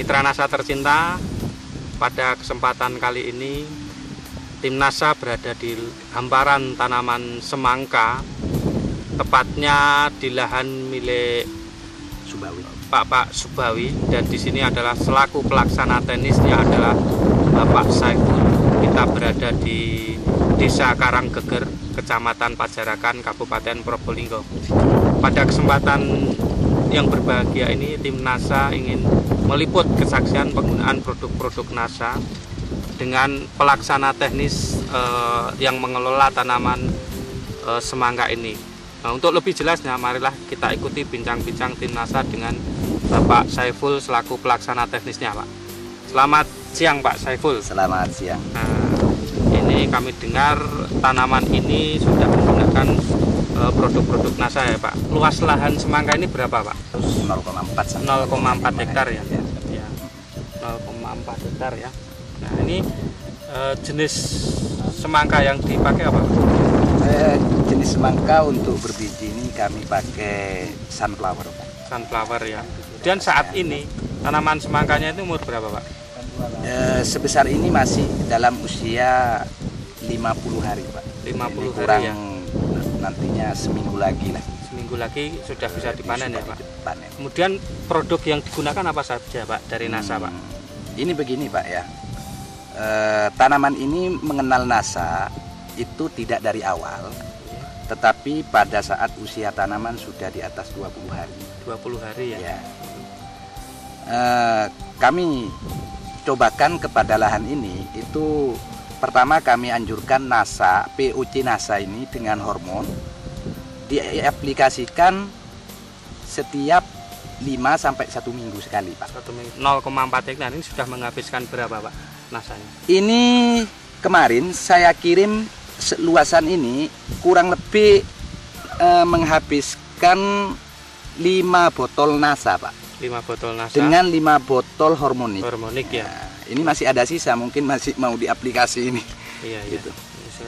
Mitra NASA tercinta, pada kesempatan kali ini tim NASA berada di hamparan tanaman semangka, tepatnya di lahan milik Pak Subawi, dan di sini adalah selaku pelaksana teknisnya adalah Bapak Saiful. Kita berada di Desa Karanggeger, Kecamatan Pajarakan, Kabupaten Probolinggo. Pada kesempatan yang berbahagia ini, tim NASA ingin meliput kesaksian penggunaan produk-produk NASA dengan pelaksana teknis yang mengelola tanaman semangka ini. Nah, untuk lebih jelasnya, marilah kita ikuti bincang-bincang tim NASA dengan Bapak Saiful selaku pelaksana teknisnya, Pak. Selamat siang, Pak Saiful. Selamat siang. Nah, ini kami dengar tanaman ini sudah menggunakan produk-produk NASA ya, Pak. Luas lahan semangka ini berapa, Pak? 0,4 hektar ya. Ya. 0,4 hektar ya. Nah, ini jenis semangka yang dipakai apa, Pak? Jenis semangka untuk berbiji ini kami pakai sunflower, Pak. Sunflower ya. Dan saat ini tanaman semangkanya itu umur berapa, Pak? Sebesar ini masih dalam usia 50 hari, Pak. 50 ini kurang hari ya. Nantinya seminggu lagi lah. Seminggu lagi sudah bisa dipanen ya, Pak. Dipanen. Kemudian produk yang digunakan apa saja, Pak, dari NASA, Pak? Ini begini, Pak ya. Tanaman ini mengenal NASA itu tidak dari awal, tetapi pada saat usia tanaman sudah di atas 20 hari. 20 hari ya. Ya. Kami cobakan kepada lahan ini, itu pertama kami anjurkan NASA, POC NASA ini dengan hormon diaplikasikan setiap 5 sampai 1 minggu sekali, Pak. 0,4 hektar ini sudah menghabiskan berapa, Pak, NASA-nya? Ini kemarin saya kirim luasan ini kurang lebih menghabiskan 5 botol NASA, Pak. 5 botol NASA dengan 5 botol hormonik. Hormonik ya. Nah, ini masih ada sisa, mungkin masih mau diaplikasi ini. Iya, gitu.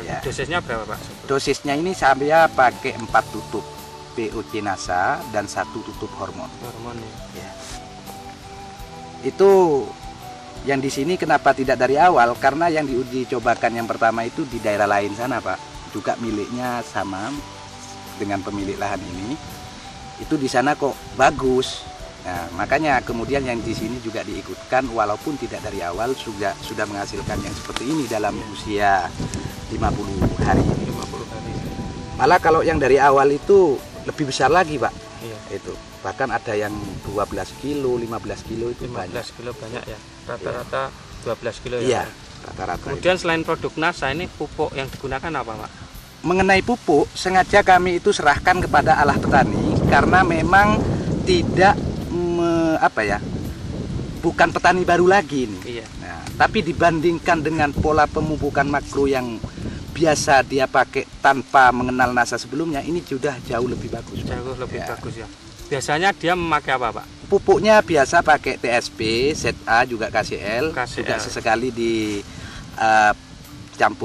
Ya. Dosisnya berapa, Pak? Dosisnya ini saya pakai 4 tutup POC NASA dan 1 tutup hormon. Hormon ya. Itu yang di sini kenapa tidak dari awal? Karena yang diuji cobakan yang pertama itu di daerah lain sana, Pak. Juga miliknya sama dengan pemilik lahan ini. Itu di sana kok bagus. Nah, makanya kemudian yang di sini juga diikutkan, walaupun tidak dari awal sudah menghasilkan yang seperti ini dalam usia 50 hari. 50 hari. Malah kalau yang dari awal itu lebih besar lagi, Pak. Iya. Itu bahkan ada yang 12 kilo, 15 kilo itu 15 banyak. kilo banyak ya. Rata-rata 12 kilo ya. Iya, rata-rata. Kemudian selain produk NASA ini pupuk yang digunakan apa, Pak? Mengenai pupuk, sengaja kami itu serahkan kepada Allah petani karena memang tidak bukan petani baru lagi ini. Iya. Nah, tapi dibandingkan dengan pola pemupukan makro yang biasa dia pakai tanpa mengenal NASA sebelumnya, ini sudah jauh lebih bagus. Jauh lebih bagus ya. Biasanya dia memakai apa, Pak? Pupuknya biasa pakai TSP, ZA juga KCL, juga sesekali dicampur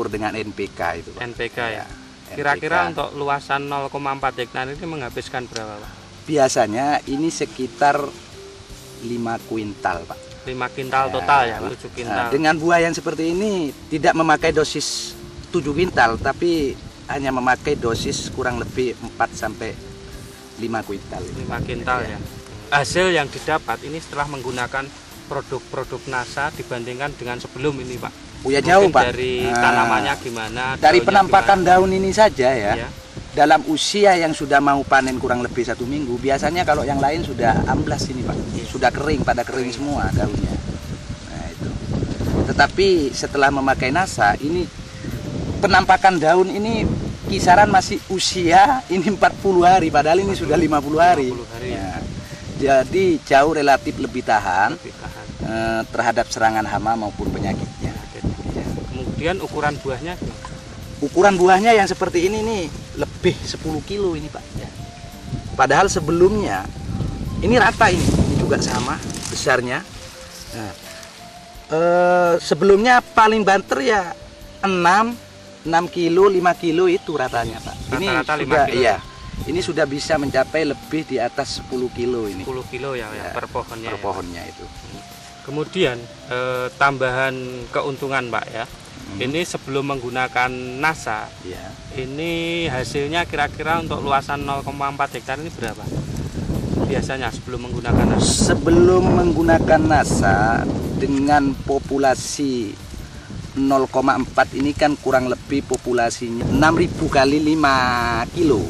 dengan NPK itu, Pak. NPK ya. Kira-kira untuk luasan 0,4 hektar ini menghabiskan berapa, Pak? Biasanya ini sekitar 5 kuintal, Pak. 5 kintal total ya, 7 kintal. Dengan buah yang seperti ini tidak memakai dosis 7 kintal, tapi hanya memakai dosis kurang lebih 4 sampai 5 kuintal. 5 kintal ya. Hasil yang didapat ini setelah menggunakan produk-produk NASA dibandingkan dengan sebelum ini, Pak. Oh ya, jauh, Pak. Dari tanamannya gimana? Dari penampakan daun ini saja ya. Iya. Dalam usia yang sudah mau panen kurang lebih 1 minggu, biasanya kalau yang lain sudah amblas ini, Pak. Iya. Sudah kering, pada kering semua daunnya. Nah, itu. Tetapi setelah memakai NASA, ini penampakan daun ini kisaran masih usia ini 40 hari, padahal ini sudah 50 hari. 50 hari ya. Jadi jauh relatif lebih tahan, terhadap serangan hama maupun penyakitnya. Ya. Kemudian ukuran buahnya? Ukuran buahnya yang seperti ini nih lebih 10 kilo ini, Pak. Ya. Padahal sebelumnya ini rata ini juga sama besarnya. Nah, sebelumnya paling banter ya 6 kilo, 5 kilo itu ratanya, Pak. Ini rata-rata sudah 5 kilo. Iya. Ini sudah bisa mencapai lebih di atas 10 kilo ini. 10 kilo ya, per pohonnya. Per pohonnya itu. Kemudian tambahan keuntungan Pak ya. Ini sebelum menggunakan NASA, Ya. ini hasilnya kira-kira untuk luasan 0,4 hektar ini berapa? Biasanya sebelum menggunakan NASA. Sebelum menggunakan NASA dengan populasi 0,4 ini kan kurang lebih populasinya 6.000 kali 5 kilo.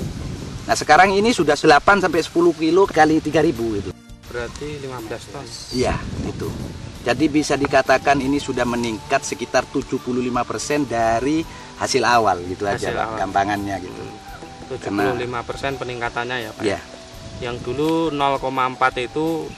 Nah sekarang ini sudah 8 sampai 10 kilo kali 3.000 itu. Berarti 15 ton. Iya itu. Jadi bisa dikatakan ini sudah meningkat sekitar 75% dari hasil awal gitu Hasil aja Pak, awal. gampangannya gitu. 75% peningkatannya ya Pak. Iya. Yang dulu 0,4 itu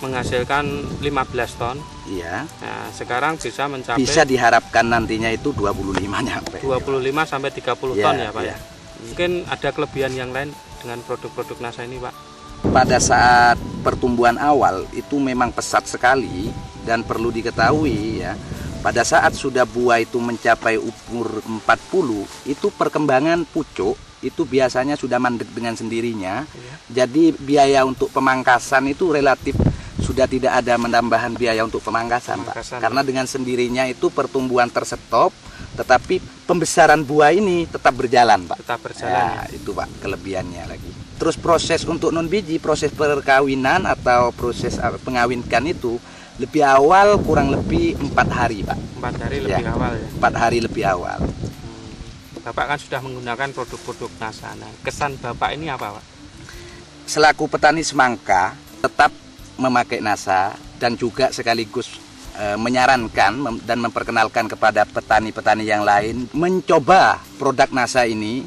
menghasilkan 15 ton. Iya. Nah, sekarang bisa mencapai Bisa diharapkan nantinya itu 25 nyampe. 25 sampai 30 Iya, ton ya Pak. iya. Mungkin ada kelebihan yang lain dengan produk-produk NASA ini Pak. Pada saat pertumbuhan awal itu memang pesat sekali dan perlu diketahui ya. Pada saat sudah buah itu mencapai umur 40, itu perkembangan pucuk itu biasanya sudah mandek dengan sendirinya. Iya. Jadi biaya untuk pemangkasan itu relatif sudah tidak ada menambahan biaya untuk pemangkasan, Pak. Pemangkasan. Karena dengan sendirinya itu pertumbuhan terstop, tetapi pembesaran buah ini tetap berjalan, Pak. Tetap berjalan. Ya, itu Pak kelebihannya lagi. Terus proses untuk non biji, proses perkawinan atau proses pengawinkan itu lebih awal kurang lebih 4 hari Pak. 4 hari Ya. lebih awal ya. 4 hari lebih awal. Bapak kan sudah menggunakan produk-produk NASA. Nah, kesan Bapak ini apa Pak? Selaku petani semangka tetap memakai NASA dan juga sekaligus menyarankan dan memperkenalkan kepada petani-petani yang lain mencoba produk NASA ini,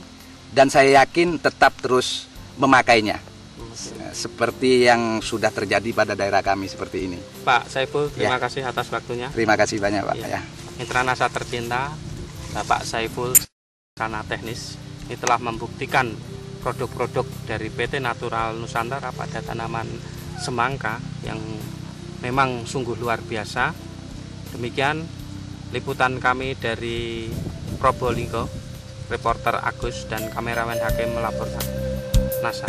dan saya yakin tetap terus memakainya seperti yang sudah terjadi pada daerah kami seperti ini. Pak Saiful, terima Ya. kasih atas waktunya. Terima kasih banyak Pak Ya. ya. Mitra NASA tercinta, Bapak Saiful Sana Teknis ini telah membuktikan produk-produk dari PT Natural Nusantara pada tanaman semangka yang memang sungguh luar biasa. Demikian liputan kami dari Probolinggo, reporter Agus dan kameramen Hakim melaporkan NASA.